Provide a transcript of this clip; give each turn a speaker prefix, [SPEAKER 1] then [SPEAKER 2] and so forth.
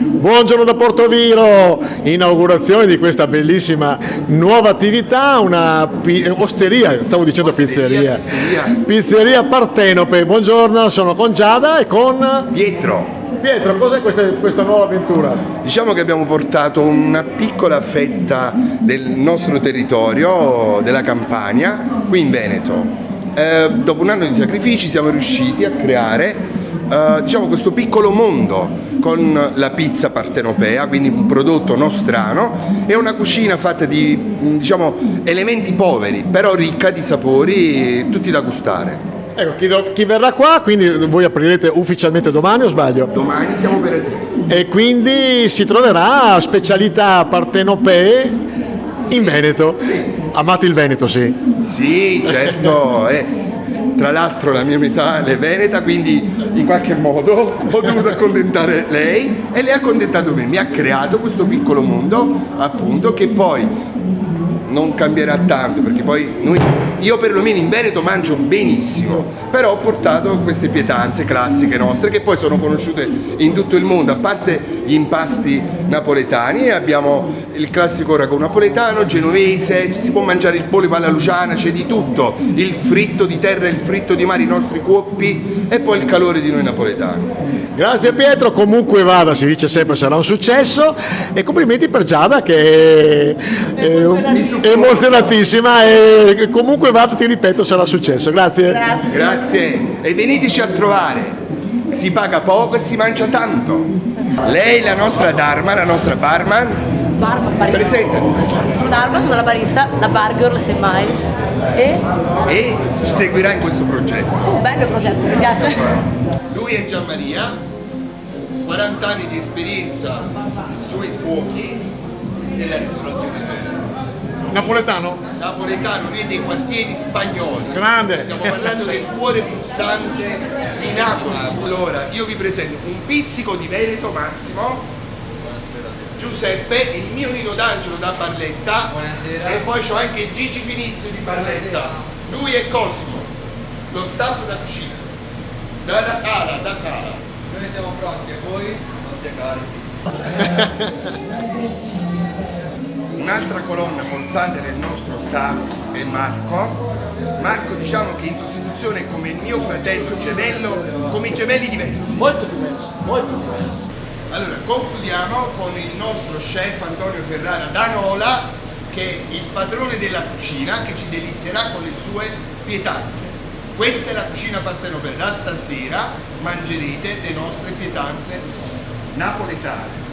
[SPEAKER 1] Buongiorno da Portoviro, inaugurazione di questa bellissima nuova attività, una osteria, stavo dicendo pizzeria. Pizzeria Partenope. Buongiorno, sono con Giada e con
[SPEAKER 2] Pietro.
[SPEAKER 1] Pietro, cos'è questa nuova avventura?
[SPEAKER 2] Diciamo che abbiamo portato una piccola fetta del nostro territorio, della Campania, qui in Veneto. Dopo un anno di sacrifici siamo riusciti a creare diciamo questo piccolo mondo con la pizza partenopea, quindi un prodotto nostrano e una cucina fatta di diciamo elementi poveri però ricca di sapori tutti da gustare.
[SPEAKER 1] Ecco, chi verrà qua, quindi voi aprirete ufficialmente domani o sbaglio?
[SPEAKER 2] Domani siamo operativi.
[SPEAKER 1] E quindi si troverà specialità partenopee in Veneto.
[SPEAKER 2] Sì.
[SPEAKER 1] Amate il Veneto, sì?
[SPEAKER 2] Sì, certo. Tra l'altro la mia metà è veneta, quindi in qualche modo ho dovuto accontentare lei e lei ha accontentato me, mi ha creato questo piccolo mondo appunto che poi non cambierà tanto perché poi io perlomeno in Veneto mangio benissimo, però ho portato queste pietanze classiche nostre che poi sono conosciute in tutto il mondo, a parte gli impasti napoletani, abbiamo il classico ragù napoletano, genovese, si può mangiare il polipo alla luciana, c'è di tutto, il fritto di terra, il fritto di mare, i nostri cuoppi e poi il calore di noi napoletani.
[SPEAKER 1] Grazie Pietro, comunque vada, si dice sempre sarà un successo e complimenti per Giada che è emozionatissima e comunque vada, ti ripeto, sarà successo. Grazie.
[SPEAKER 2] Grazie e veniteci a trovare, si paga poco e si mangia tanto. Lei la nostra Dharma, la nostra barman.
[SPEAKER 3] Barista.
[SPEAKER 2] Presentati.
[SPEAKER 3] Sono Dharma, sono la barista, la bar girl semmai. E
[SPEAKER 2] ci seguirà in questo progetto.
[SPEAKER 3] bello progetto, mi piace.
[SPEAKER 2] Lui è Gianmaria, 40 anni di esperienza sui fuochi della ristorazione
[SPEAKER 1] Napoletano?
[SPEAKER 2] napoletano, lui è dei quartieri spagnoli.
[SPEAKER 1] Grande.
[SPEAKER 2] Stiamo parlando del cuore pulsante di Napoli. Allora, io vi presento un pizzico di Veneto Massimo, Giuseppe, il mio Nino D'Angelo da Barletta. Buonasera. E poi c'ho anche Gigi Finizio di Barletta. Buonasera. Lui è Cosimo, lo staff da cucina, da sala.
[SPEAKER 4] Noi siamo pronti e voi non carichi.
[SPEAKER 2] Un'altra colonna portante del nostro staff è Marco. Marco diciamo che in sostituzione è come il mio fratello gemello, come i gemelli diversi.
[SPEAKER 4] Molto diverso.
[SPEAKER 2] Allora, concludiamo con il nostro chef Antonio Ferrara da Nola, che è il padrone della cucina, che ci delizierà con le sue pietanze. Questa è la cucina partenopea, da stasera mangerete le nostre pietanze napoletane.